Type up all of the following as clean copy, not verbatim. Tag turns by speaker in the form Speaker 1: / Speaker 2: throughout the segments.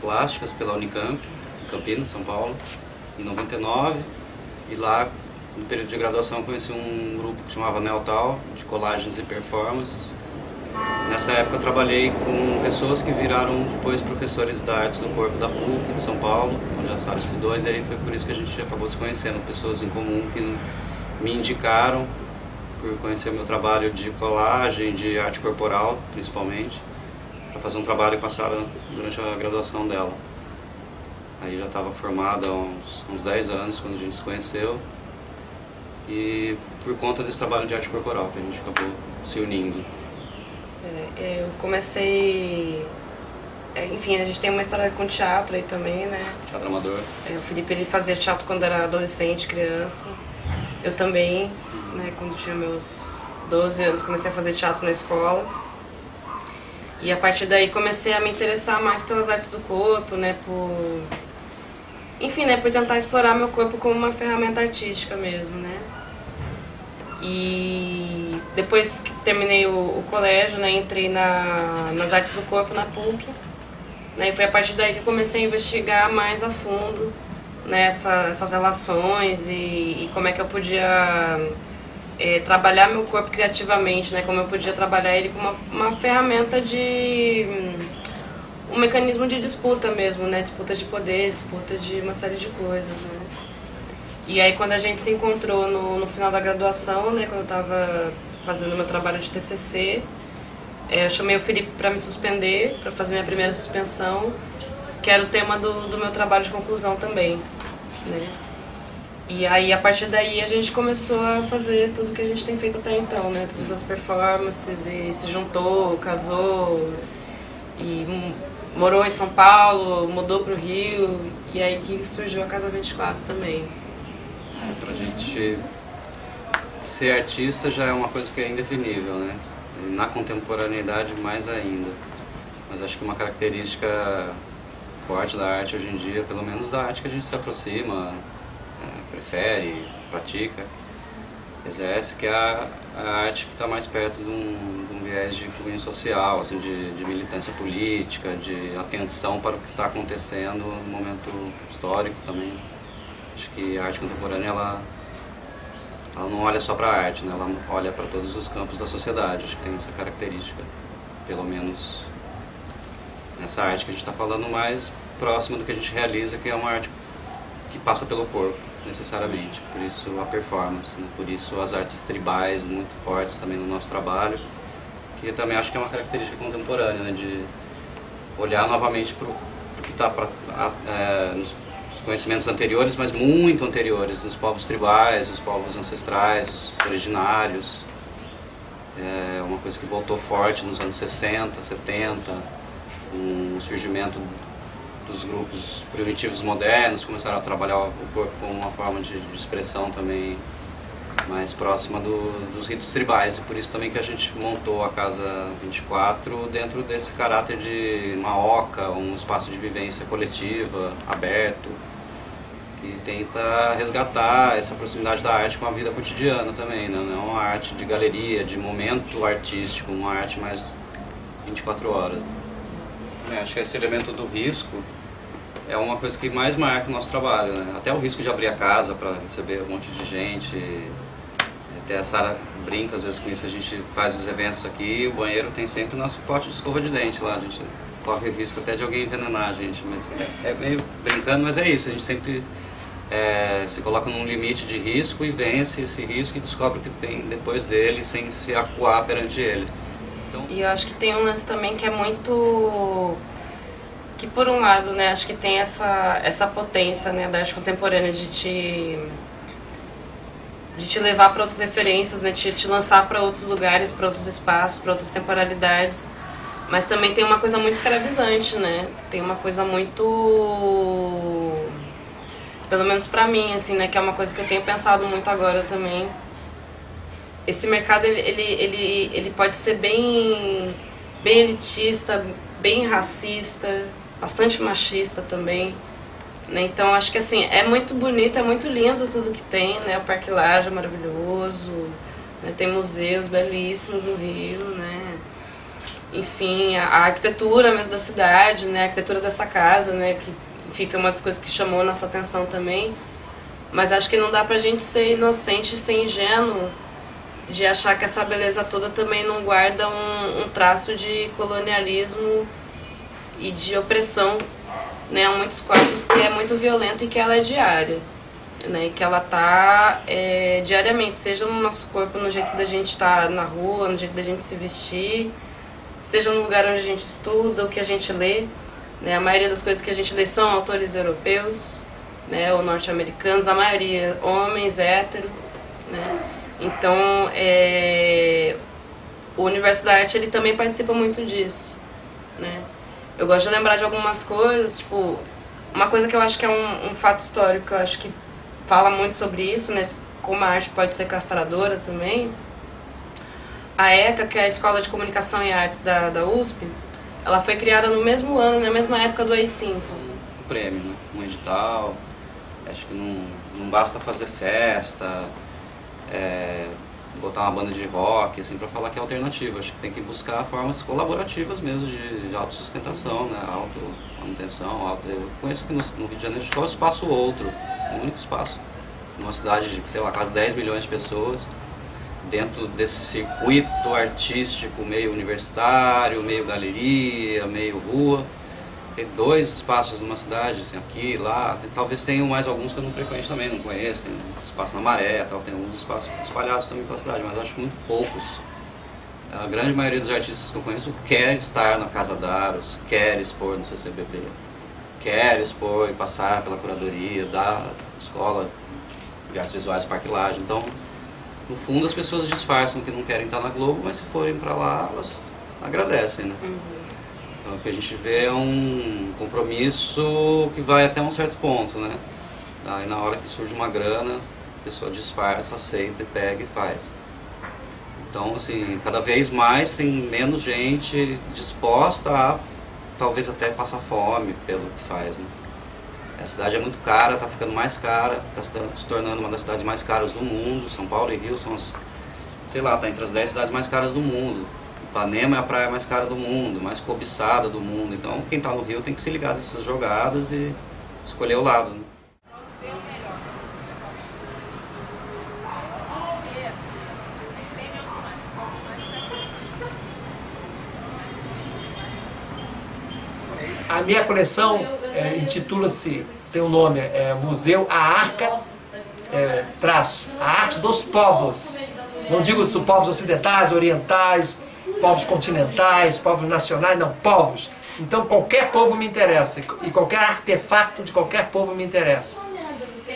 Speaker 1: plásticas pela Unicamp, em Campinas, São Paulo, em 99. E lá, no período de graduação, conheci um grupo que chamava Neotal, de colagens e performances. Nessa época eu trabalhei com pessoas que viraram depois professores da Artes do Corpo da PUC de São Paulo, onde a Sara estudou, e daí foi por isso que a gente acabou se conhecendo, pessoas em comum que me indicaram por conhecer o meu trabalho de colagem, de arte corporal, principalmente, para fazer um trabalho com a Sara durante a graduação dela. Aí já estava formada há uns 10 anos quando a gente se conheceu, e por conta desse trabalho de arte corporal que a gente acabou se unindo.
Speaker 2: Eu comecei... Enfim, a gente tem uma história com teatro aí também, né?
Speaker 1: Teatro amador.
Speaker 2: O Felipe, ele fazia teatro quando era adolescente, criança. Eu também, né? Quando tinha meus 12 anos, comecei a fazer teatro na escola. E a partir daí comecei a me interessar mais pelas artes do corpo, né? Enfim, né? Por tentar explorar meu corpo como uma ferramenta artística mesmo, né? E depois que terminei o colégio, né, entrei nas artes do corpo na PUC, né, e foi a partir daí que eu comecei a investigar mais a fundo, né, essas relações e como é que eu podia trabalhar meu corpo criativamente, né, como eu podia trabalhar ele como uma ferramenta um mecanismo de disputa mesmo, né, disputa de poder, disputa de uma série de coisas, né. E aí quando a gente se encontrou no final da graduação, né, quando eu estava fazendo meu trabalho de TCC, eu chamei o Felipe para me suspender, para fazer minha primeira suspensão, que era o tema do meu trabalho de conclusão também, né. E aí a partir daí a gente começou a fazer tudo que a gente tem feito até então, né, todas as performances, e se juntou, casou, e morou em São Paulo, mudou para o Rio, e aí que surgiu a Casa 24 também.
Speaker 1: Pra gente ser artista já é uma coisa que é indefinível, né? E na contemporaneidade mais ainda. Mas acho que uma característica forte da arte hoje em dia, pelo menos da arte que a gente se aproxima, prefere, pratica, exerce, que é a arte que está mais perto de um viés de cunho social, assim, de militância política, de atenção para o que está acontecendo no momento histórico também. Acho que a arte contemporânea, ela não olha só para a arte, né? Ela olha para todos os campos da sociedade. Acho que tem essa característica, pelo menos nessa arte que a gente está falando, mais próxima do que a gente realiza, que é uma arte que passa pelo corpo, necessariamente. Por isso a performance, né? Por isso as artes tribais muito fortes também no nosso trabalho, que eu também acho que é uma característica contemporânea, né? De olhar novamente para o que está nos conhecimentos anteriores, mas muito anteriores, dos povos tribais, dos povos ancestrais, os originários. É uma coisa que voltou forte nos anos 60, 70, com o surgimento dos grupos primitivos modernos, começaram a trabalhar o corpo como uma forma de expressão também mais próxima dos ritos tribais, e por isso também que a gente montou a Casa 24 dentro desse caráter de uma oca, um espaço de vivência coletiva, aberto, que tenta resgatar essa proximidade da arte com a vida cotidiana também, né? Não uma arte de galeria, de momento artístico, uma arte mais 24 horas. Acho que esse elemento do risco é uma coisa que mais marca o nosso trabalho, né? Até o risco de abrir a casa para receber um monte de gente. Até a Sara brinca às vezes com isso, a gente faz os eventos aqui, o banheiro tem sempre o nosso pote de escova de dente lá, a gente corre o risco até de alguém envenenar a gente, mas é meio brincando, mas é isso, a gente sempre se coloca num limite de risco e vence esse risco e descobre o que tem depois dele sem se acuar perante ele. Então...
Speaker 2: E eu acho que tem um lance também que é muito... que por um lado, né, acho que tem essa potência, né, da arte contemporânea de te levar para outras referências, né, de te lançar para outros lugares, para outros espaços, para outras temporalidades, mas também tem uma coisa muito escravizante, né, tem uma coisa muito, pelo menos para mim, assim, né, que é uma coisa que eu tenho pensado muito agora também. Esse mercado, ele pode ser bem elitista, bem racista, bastante machista também, né? Então acho que assim, é muito bonito, é muito lindo tudo que tem, né? O Parque Lage é maravilhoso, né? Tem museus belíssimos no Rio, né? enfim, a arquitetura mesmo da cidade, né, a arquitetura dessa casa, né, que, enfim, foi uma das coisas que chamou a nossa atenção também. Mas acho que não dá pra gente ser inocente e ser ingênuo de achar que essa beleza toda também não guarda um traço de colonialismo e de opressão, né, a muitos corpos, que é muito violenta e que ela é diária, né, e que ela tá diariamente, seja no nosso corpo, no jeito da gente estar na rua, no jeito da gente se vestir, seja no lugar onde a gente estuda, o que a gente lê, né, a maioria das coisas que a gente lê são autores europeus, né, ou norte-americanos, a maioria homens, hétero, né. Então, o Universo da Arte ele também participa muito disso, né. Eu gosto de lembrar de algumas coisas, tipo, uma coisa que eu acho que é um fato histórico, que eu acho que fala muito sobre isso, né, como a arte pode ser castradora também. A ECA, que é a Escola de Comunicação e Artes da USP, ela foi criada no mesmo ano, na mesma época do AI-5.
Speaker 1: Um prêmio, né? Um edital. Acho que não basta fazer festa, botar uma banda de rock, assim, para falar que é alternativa. Acho que tem que buscar formas colaborativas mesmo de autossustentação, né? Manutenção. Eu conheço que no Rio de Janeiro acho que é um espaço outro, um único espaço. Numa cidade de, sei lá, quase 10 milhões de pessoas, dentro desse circuito artístico meio universitário, meio galeria, meio rua. Tem 2 espaços numa cidade, assim, aqui, lá, talvez tenham mais alguns que eu não frequente também, não conheço, tem um espaço na Maré, tal, tem alguns espaços espalhados também pela cidade, mas eu acho muito poucos. A grande maioria dos artistas que eu conheço quer estar na Casa Daros, quer expor no CCBB, quer expor e passar pela curadoria da Escola de Artes Visuais Parque Lage. Então, no fundo, as pessoas disfarçam que não querem estar na Globo, mas se forem para lá, elas agradecem, né? Então, o que a gente vê é um compromisso que vai até um certo ponto, né? Aí, na hora que surge uma grana, a pessoa disfarça, aceita e pega e faz. Então, assim, cada vez mais tem menos gente disposta a, talvez até passar fome pelo que faz, né? A cidade é muito cara, está ficando mais cara, está se tornando uma das cidades mais caras do mundo. São Paulo e Rio são as, sei lá, está entre as 10 cidades mais caras do mundo. Ipanema é a praia mais cara do mundo, mais cobiçada do mundo. Então, quem está no Rio tem que se ligar nessas jogadas e escolher o lado, né?
Speaker 3: A minha coleção intitula-se, tem um nome, Museu A Arca, a Arte dos Povos. Não digo se povos ocidentais, orientais, povos continentais, povos nacionais, não, povos. Então qualquer povo me interessa, e qualquer artefato de qualquer povo me interessa.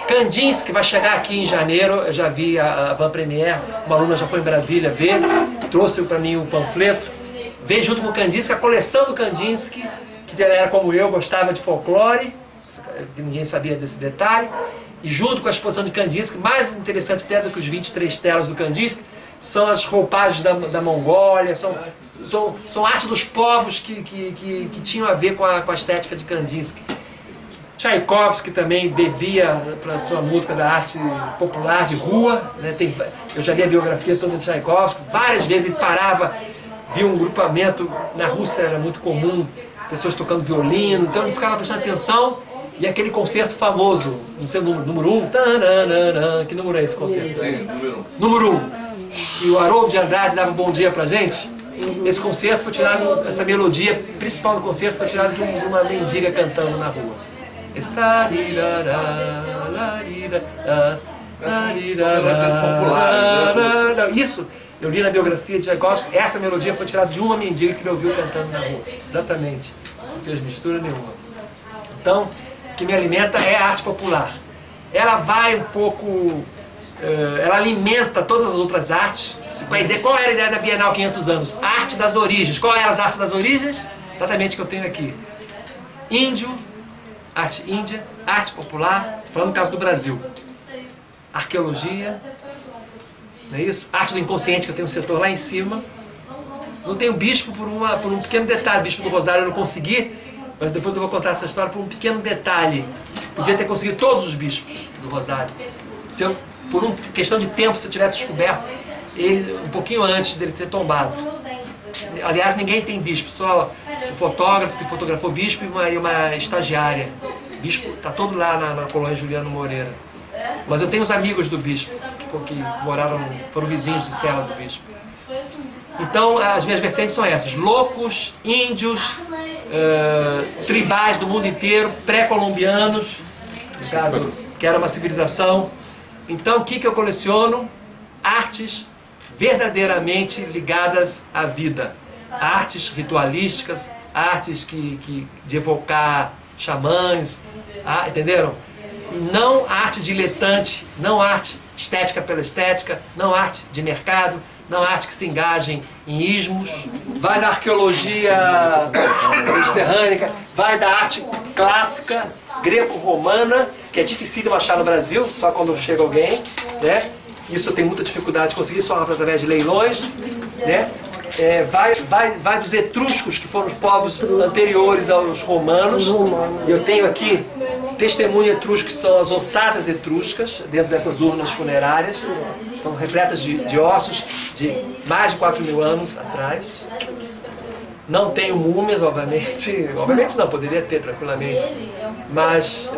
Speaker 3: Kandinsky vai chegar aqui em janeiro, eu já vi a Van Premiere, uma aluna já foi em Brasília ver, trouxe para mim o panfleto. Veio junto com o Kandinsky, a coleção do Kandinsky, que ele era como eu, gostava de folclore, ninguém sabia desse detalhe, e junto com a exposição de Kandinsky, mais interessante até do que os 23 telas do Kandinsky, são as roupagens da Mongólia, são arte dos povos que tinham a ver com a estética de Kandinsky. Tchaikovsky também bebia para sua música da arte popular de rua, né? Eu já li a biografia toda de Tchaikovsky, várias vezes ele parava, via um grupamento, na Rússia era muito comum, pessoas tocando violino, então ele ficava prestando atenção, e aquele concerto famoso, não sei, número 1, que número é esse concerto?
Speaker 4: Sim,
Speaker 3: número 1, que o Haroldo de Andrade dava um bom dia pra gente. Esse concerto foi tirado, essa melodia principal do concerto foi tirada de uma mendiga cantando na rua. Isso, eu li na biografia de Tchaikovsky, essa melodia foi tirada de uma mendiga que ele ouviu cantando na rua. Exatamente. Não fez mistura nenhuma. Então, o que me alimenta é a arte popular. Ela vai um pouco... ela alimenta todas as outras artes. Qual era a ideia da Bienal 500 anos? Arte das origens. Qual eram as artes das origens? Exatamente o que eu tenho aqui. Índio, arte índia, arte popular, falando no caso do Brasil. Arqueologia, não é isso? Arte do inconsciente, que eu tenho um setor lá em cima. Não tenho bispo por um pequeno detalhe. Bispo do Rosário eu não consegui, mas depois eu vou contar essa história por um pequeno detalhe. Podia ter conseguido todos os bispos do Rosário. Se eu, por uma questão de tempo, se eu tivesse descoberto ele um pouquinho antes dele ter tombado. Aliás, ninguém tem bispo, só o fotógrafo que fotografou bispo e uma estagiária. O bispo está todo lá na colônia Juliano Moreira. Mas eu tenho os amigos do bispo, que moraram, foram vizinhos de cela do bispo. Então, as minhas vertentes são essas: loucos, índios, tribais do mundo inteiro, pré-colombianos, no caso, que era uma civilização. Então, o que eu coleciono? Artes verdadeiramente ligadas à vida. Artes ritualísticas, artes de evocar xamãs, entenderam? Não arte diletante, não arte estética pela estética, não arte de mercado, não arte que se engajem em ismos, vai da arqueologia mediterrânea, vai da arte clássica, greco-romana, que é difícil de achar no Brasil, só quando chega alguém, né? Isso eu tenho muita dificuldade de conseguir, só através de leilões, né? Vai dos etruscos, que foram os povos anteriores aos romanos. Eu tenho aqui testemunho etrusco, que são as ossadas etruscas, dentro dessas urnas funerárias. Estão repletas de ossos de mais de 4.000 anos atrás. Não tenho múmias, obviamente. Obviamente não, poderia ter tranquilamente. Mas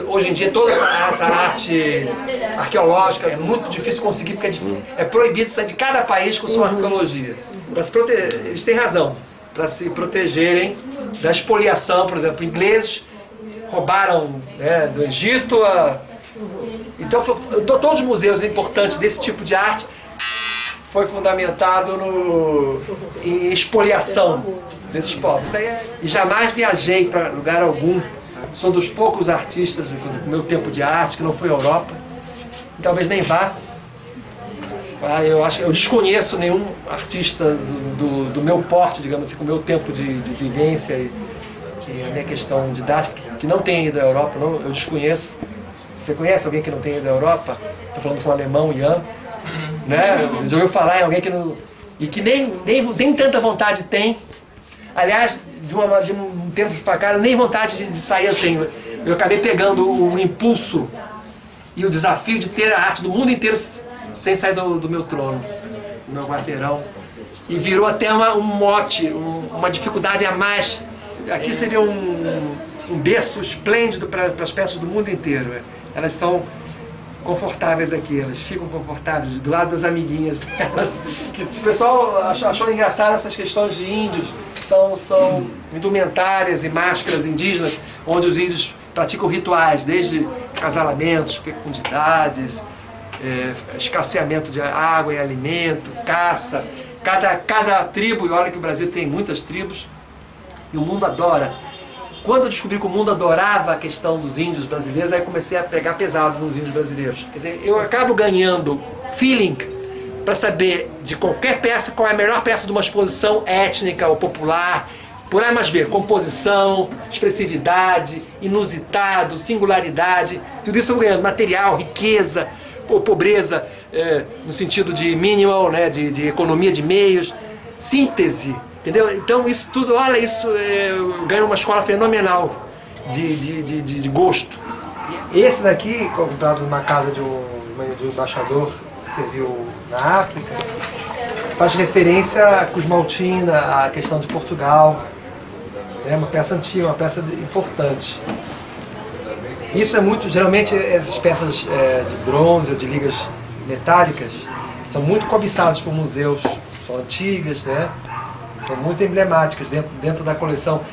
Speaker 3: hoje em dia toda essa arte arqueológica é muito difícil conseguir, porque é proibido sair de cada país com sua arqueologia. Eles têm razão, para se protegerem da expoliação. Por exemplo, ingleses roubaram, né, do Egito. Então todos os museus importantes desse tipo de arte foi fundamentado em expoliação desses povos. E jamais viajei para lugar algum. Sou dos poucos artistas do meu tempo de arte que não fui à Europa. Talvez nem vá. Eu desconheço nenhum artista do meu porte, digamos assim, com o meu tempo de vivência e a minha questão didática, que não tem ido à Europa. Não, eu desconheço. Você conhece alguém que não tem ido à Europa? Estou falando com o alemão, Ian. Né? Já ouviu falar em alguém que não... E que nem tanta vontade tem. Aliás, de um tempo para cá, nem vontade de sair eu tenho. Eu acabei pegando o impulso e o desafio de ter a arte do mundo inteiro sem sair do meu trono, do meu quarteirão. E virou até um mote, uma dificuldade a mais. Aqui seria um berço esplêndido para as peças do mundo inteiro. Elas são confortáveis aqui, elas ficam confortáveis do lado das amiguinhas delas. Que o pessoal achou engraçado essas questões de índios, são indumentárias e máscaras indígenas, onde os índios praticam rituais, desde acasalamentos, fecundidades, escasseamento de água e alimento, caça. Cada tribo, e olha que o Brasil tem muitas tribos, e o mundo adora. Quando eu descobri que o mundo adorava a questão dos índios brasileiros, aí comecei a pegar pesado nos índios brasileiros. Quer dizer, eu acabo ganhando feeling para saber de qualquer peça qual é a melhor peça de uma exposição étnica ou popular. Por aí mais ver, composição, expressividade, inusitado, singularidade, tudo isso eu vou ganhando. Material, riqueza, pobreza, no sentido de minimal, né, de economia de meios, síntese. Entendeu? Então isso tudo, olha, isso eu ganho uma escola fenomenal de gosto. Esse daqui, comprado numa casa de um embaixador que serviu na África, faz referência a Cosmaltina, à questão de Portugal. É uma peça antiga, uma peça importante. Isso é muito, geralmente essas peças de bronze ou de ligas metálicas são muito cobiçadas por museus, são antigas, né? São muito emblemáticas dentro da coleção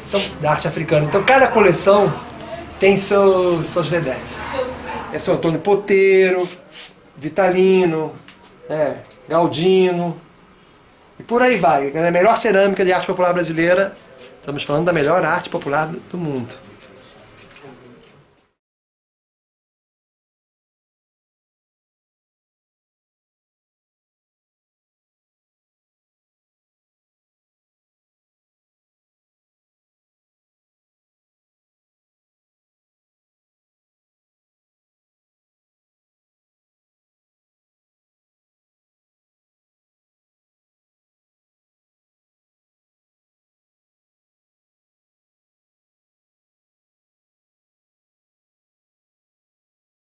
Speaker 3: da arte africana. Então cada coleção tem seus vedetes. É São Antônio Poteiro, Vitalino, Galdino, e por aí vai. É a melhor cerâmica de arte popular brasileira. Estamos falando da melhor arte popular do mundo.